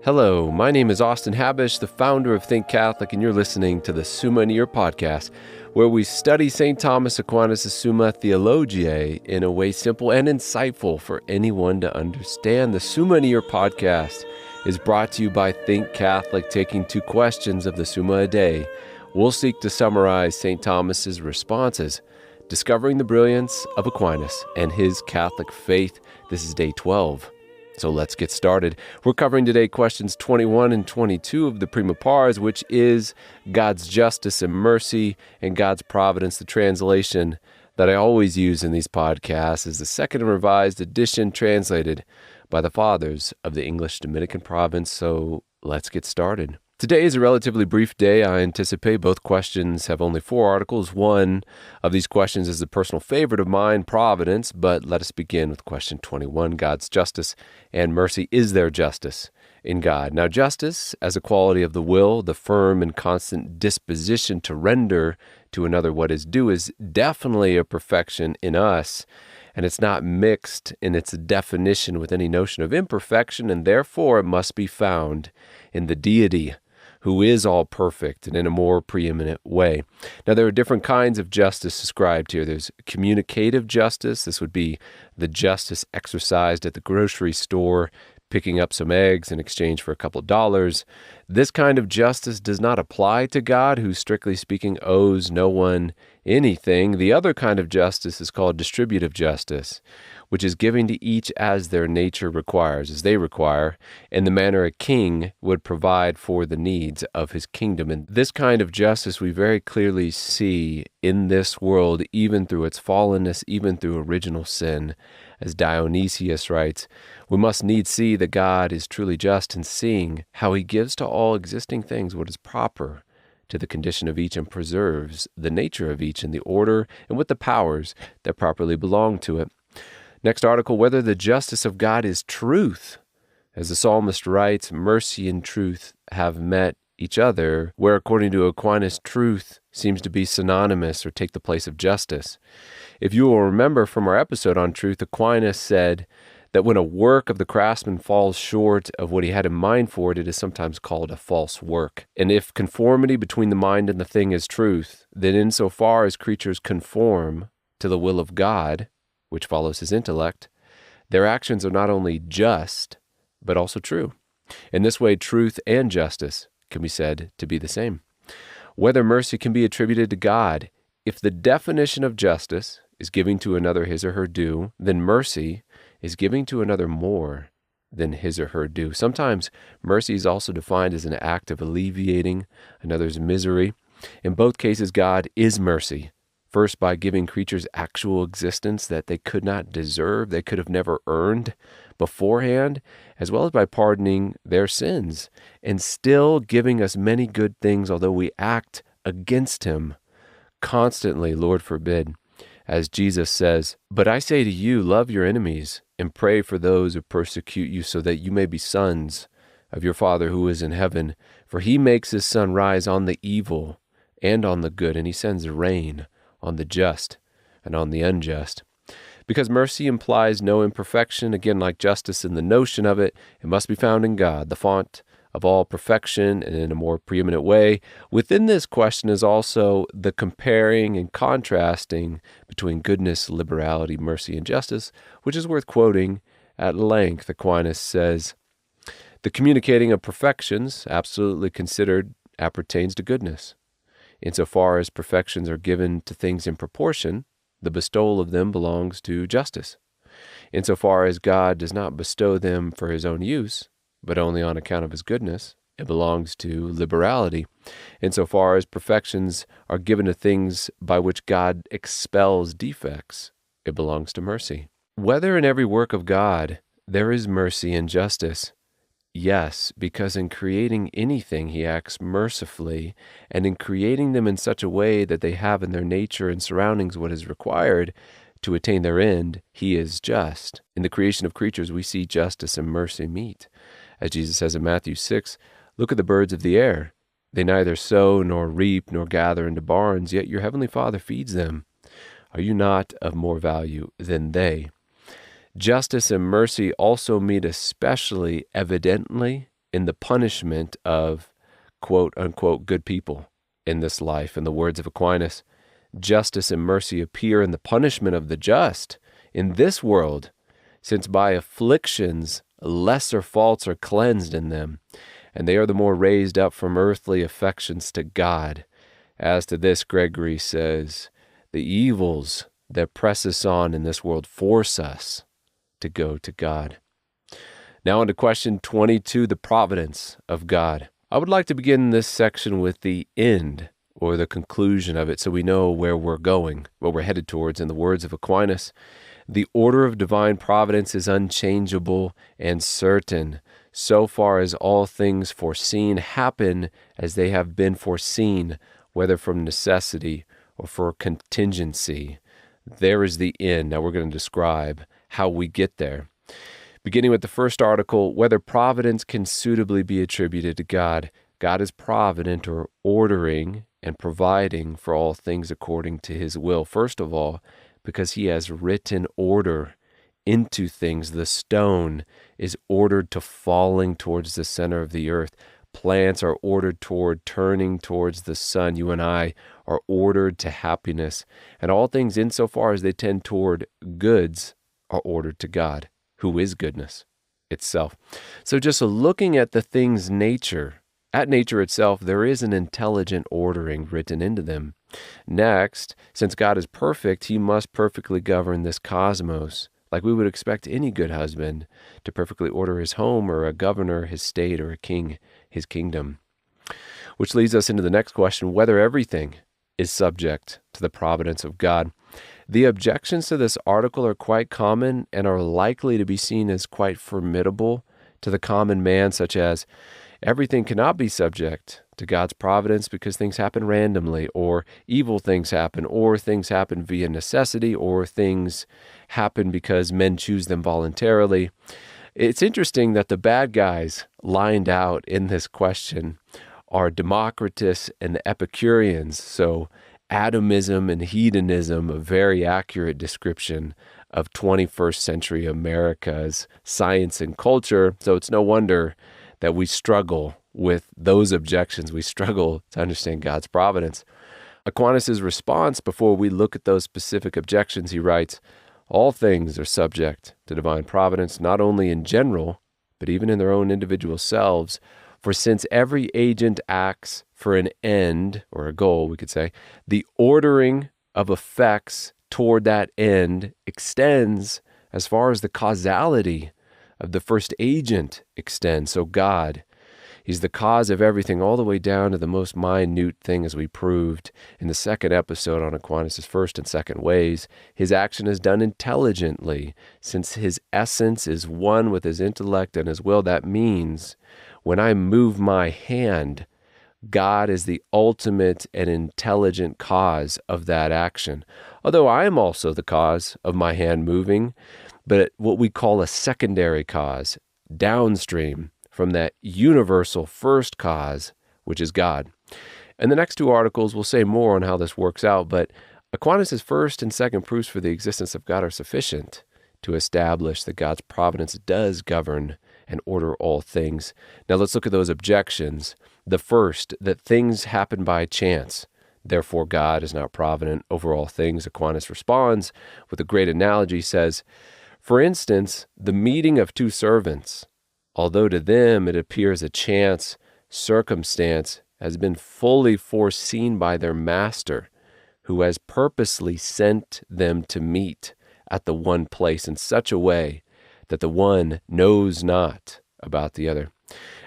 Hello, my name is Austin Habish, the founder of Think Catholic, and you're listening to the Summa podcast, where we study St. Thomas Aquinas' Summa Theologiae in a way simple and insightful for anyone to understand. The Summa podcast is brought to you by Think Catholic, taking 2 questions of the Summa a day. We'll seek to summarize St. Thomas's responses, discovering the brilliance of Aquinas and his Catholic faith. This is day 12. So let's get started. We're covering today questions 21 and 22 of the Prima Pars, which is God's justice and mercy and God's providence. The translation that I always use in these podcasts is the Second and Revised Edition, translated by the Fathers of the English Dominican province. So let's get started. Today is a relatively brief day. I anticipate both questions have only 4 articles. One of these questions is a personal favorite of mine, Providence, but let us begin with question 21, God's justice and mercy. Is there justice in God? Now, justice, as a quality of the will, the firm and constant disposition to render to another what is due, is definitely a perfection in us, and it's not mixed in its definition with any notion of imperfection, and therefore it must be found in the deity, who is all perfect and in a more preeminent way. Now, there are different kinds of justice described here. There's communicative justice. This would be the justice exercised at the grocery store, picking up some eggs in exchange for a couple of dollars. This kind of justice does not apply to God, who, strictly speaking, owes no one anything. The other kind of justice is called distributive justice, which is giving to each as their nature requires, as they require, in the manner a king would provide for the needs of his kingdom. And this kind of justice we very clearly see in this world, even through its fallenness, even through original sin. As Dionysius writes, we must needs see that God is truly just in seeing how he gives to all existing things what is proper to the condition of each, and preserves the nature of each in the order and with the powers that properly belong to it. Next article, whether the justice of God is truth. As the psalmist writes, mercy and truth have met each other, where according to Aquinas, truth seems to be synonymous or take the place of justice. If you will remember from our episode on truth, Aquinas said that when a work of the craftsman falls short of what he had in mind for it, it is sometimes called a false work. And if conformity between the mind and the thing is truth, then insofar as creatures conform to the will of God, which follows his intellect, their actions are not only just, but also true. In this way, truth and justice can be said to be the same. Whether mercy can be attributed to God, if the definition of justice is giving to another his or her due, then mercy is giving to another more than his or her due. Sometimes mercy is also defined as an act of alleviating another's misery. In both cases, God is mercy. First, by giving creatures actual existence that they could not deserve, they could have never earned beforehand, as well as by pardoning their sins, and still giving us many good things, although we act against him constantly, Lord forbid. As Jesus says, but I say to you, love your enemies and pray for those who persecute you, so that you may be sons of your Father who is in heaven. For he makes his sun rise on the evil and on the good, and he sends rain on the just and on the unjust. Because mercy implies no imperfection, again, like justice in the notion of it, it must be found in God, the font of all perfection, and in a more preeminent way. Within this question is also the comparing and contrasting between goodness, liberality, mercy, and justice, which is worth quoting at length. Aquinas says, the communicating of perfections, absolutely considered, appertains to goodness. Insofar as perfections are given to things in proportion, the bestowal of them belongs to justice. Insofar as God does not bestow them for his own use, but only on account of his goodness, it belongs to liberality. Insofar as perfections are given to things by which God expels defects, it belongs to mercy. Whether in every work of God there is mercy and justice, yes, because in creating anything he acts mercifully, and in creating them in such a way that they have in their nature and surroundings what is required to attain their end, he is just. In the creation of creatures we see justice and mercy meet. As Jesus says in Matthew 6, look at the birds of the air. They neither sow nor reap nor gather into barns, yet your heavenly Father feeds them. Are you not of more value than they? Justice and mercy also meet especially evidently in the punishment of quote unquote good people in this life. In the words of Aquinas, justice and mercy appear in the punishment of the just in this world, since by afflictions lesser faults are cleansed in them, and they are the more raised up from earthly affections to God. As to this, Gregory says, the evils that press us on in this world force us to go to God. Now on to question 22, the providence of God. I would like to begin this section with the end, or the conclusion of it, so we know where we're going, what we're headed towards. In the words of Aquinas, the order of divine providence is unchangeable and certain, so far as all things foreseen happen as they have been foreseen, whether from necessity or for contingency. There is the end. Now we're going to describe how we get there. Beginning with the first article, whether providence can suitably be attributed to God. God is provident, or ordering and providing for all things according to his will. First of all, because he has written order into things. The stone is ordered to falling towards the center of the earth. Plants are ordered toward turning towards the sun. You and I are ordered to happiness. And all things, insofar as they tend toward goods, are ordered to God, who is goodness itself. So just looking at the thing's nature, at nature itself, there is an intelligent ordering written into them. Next, since God is perfect, he must perfectly govern this cosmos, like we would expect any good husband to perfectly order his home, or a governor his state, or a king his kingdom. Which leads us into the next question, whether everything is subject to the providence of God. The objections to this article are quite common and are likely to be seen as quite formidable to the common man, such as, everything cannot be subject to God's providence because things happen randomly, or evil things happen, or things happen via necessity, or things happen because men choose them voluntarily. It's interesting that the bad guys lined out in this question are Democritus and the Epicureans. So atomism and hedonism, a very accurate description of 21st century America's science and culture. So it's no wonder that we struggle with those objections. We struggle to understand God's providence. Aquinas' response, before we look at those specific objections, he writes, all things are subject to divine providence, not only in general, but even in their own individual selves. For since every agent acts for an end, or a goal, we could say, the ordering of effects toward that end extends as far as the causality of the first agent extends. So God, he's the cause of everything, all the way down to the most minute thing, as we proved in the second episode on Aquinas' first and second ways. His action is done intelligently, since his essence is one with his intellect and his will. That means when I move my hand, God is the ultimate and intelligent cause of that action. Although I am also the cause of my hand moving, but what we call a secondary cause, downstream from that universal first cause, which is God. In the next two articles, we'll say more on how this works out, but Aquinas' first and second proofs for the existence of God are sufficient to establish that God's providence does govern and order all things. Now let's look at those objections. The first, that things happen by chance. Therefore, God is not provident over all things. Aquinas responds with a great analogy, says, for instance, the meeting of two servants, although to them it appears a chance circumstance, has been fully foreseen by their master, who has purposely sent them to meet at the one place in such a way that the one knows not about the other.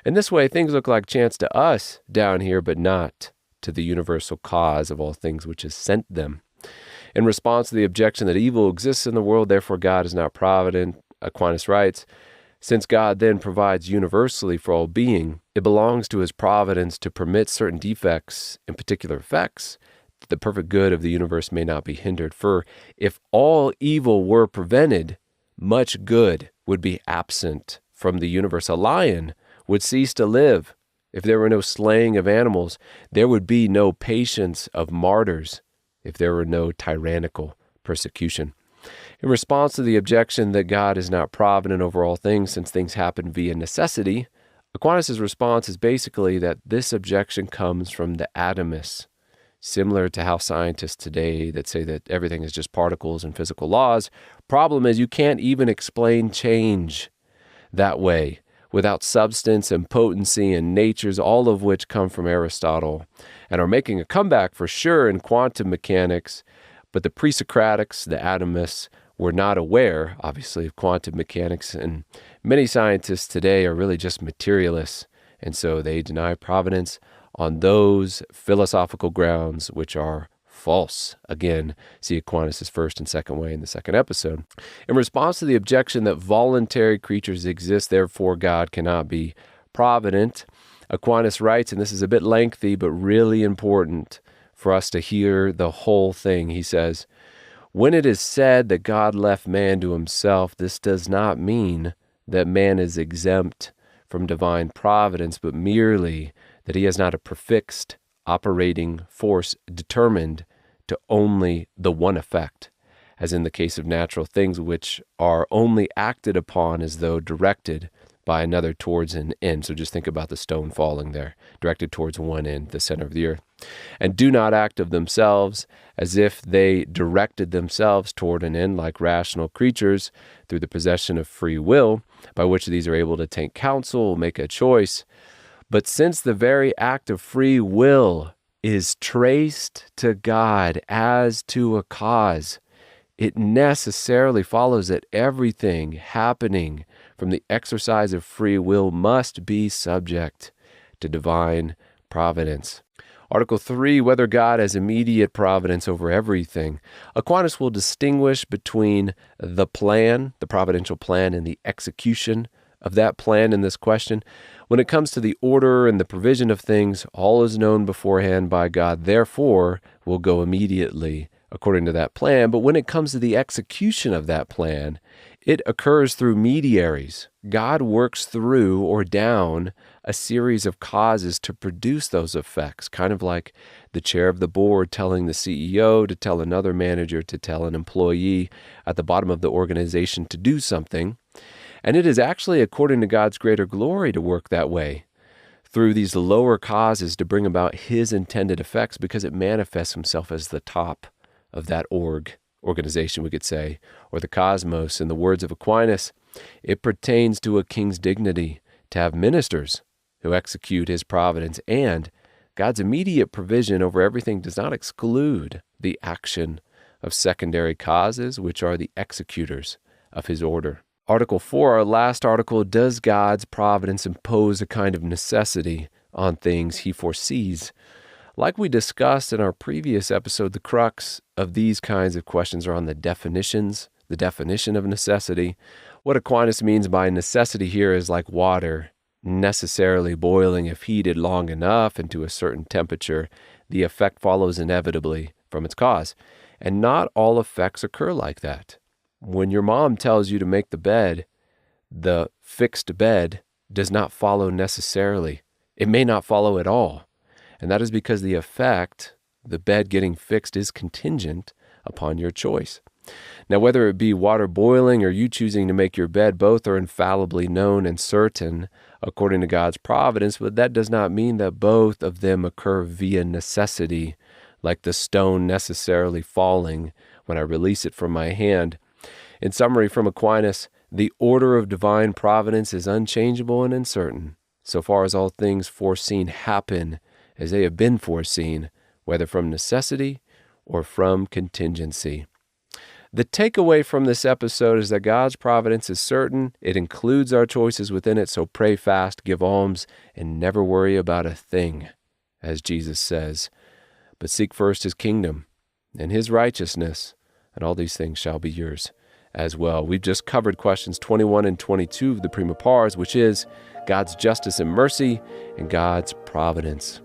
In this way, things look like chance to us down here, but not to the universal cause of all things which has sent them. In response to the objection that evil exists in the world, therefore God is not provident, Aquinas writes, since God then provides universally for all being, it belongs to his providence to permit certain defects and particular effects, that the perfect good of the universe may not be hindered. For if all evil were prevented, much good would be absent from the universe. A lion would cease to live. If there were no slaying of animals, there would be no patience of martyrs. If there were no tyrannical persecution. In response to the objection that God is not provident over all things, since things happen via necessity, Aquinas' response is basically that this objection comes from the atomists, similar to how scientists today that say that everything is just particles and physical laws. Problem is you can't even explain change that way without substance and potency and natures, all of which come from Aristotle and are making a comeback for sure in quantum mechanics. But the pre-Socratics, the atomists, were not aware, obviously, of quantum mechanics, and many scientists today are really just materialists, and so they deny providence on those philosophical grounds which are false. Again, see Aquinas' first and second way in the second episode. In response to the objection that voluntary creatures exist, therefore God cannot be provident, Aquinas writes, and this is a bit lengthy but really important for us to hear the whole thing. He says, when it is said that God left man to himself, this does not mean that man is exempt from divine providence, but merely that he has not a prefixed operating force determined to only the one effect, as in the case of natural things which are only acted upon as though directed by another towards an end. So just think about the stone falling there, directed towards one end, the center of the earth, and do not act of themselves as if they directed themselves toward an end, like rational creatures through the possession of free will, by which these are able to take counsel, make a choice. But since the very act of free will is traced to God as to a cause, it necessarily follows that everything happening from the exercise of free will must be subject to divine providence. Article 3, whether God has immediate providence over everything. Aquinas will distinguish between the plan, the providential plan, and the execution of that plan in this question. When it comes to the order and the provision of things, all is known beforehand by God, therefore will go immediately according to that plan. But when it comes to the execution of that plan, it occurs through mediaries. God works through or down a series of causes to produce those effects, kind of like the chair of the board telling the CEO to tell another manager to tell an employee at the bottom of the organization to do something. And it is actually according to God's greater glory to work that way through these lower causes to bring about his intended effects, because it manifests himself as the top of that organization, we could say, or the cosmos. In the words of Aquinas, it pertains to a king's dignity to have ministers who execute his providence, and God's immediate provision over everything does not exclude the action of secondary causes, which are the executors of his order. Article 4, our last article, does God's providence impose a kind of necessity on things he foresees? Like we discussed in our previous episode, the crux of these kinds of questions are on the definitions, the definition of necessity. What Aquinas means by necessity here is like water necessarily boiling if heated long enough and to a certain temperature. The effect follows inevitably from its cause. And not all effects occur like that. When your mom tells you to make the bed, the fixed bed does not follow necessarily. It may not follow at all. And that is because the effect, the bed getting fixed, is contingent upon your choice. Now, whether it be water boiling or you choosing to make your bed, both are infallibly known and certain according to God's providence, but that does not mean that both of them occur via necessity, like the stone necessarily falling when I release it from my hand. In summary, from Aquinas, the order of divine providence is unchangeable and uncertain, so far as all things foreseen happen as they have been foreseen, whether from necessity or from contingency. The takeaway from this episode is that God's providence is certain. It includes our choices within it, so pray fast, give alms, and never worry about a thing, as Jesus says. But seek first his kingdom and his righteousness, and all these things shall be yours as well. We've just covered questions 21 and 22 of the Prima Pars, which is God's justice and mercy and God's providence.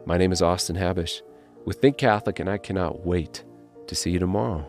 My name is Austin Habish with Think Catholic, and I cannot wait to see you tomorrow.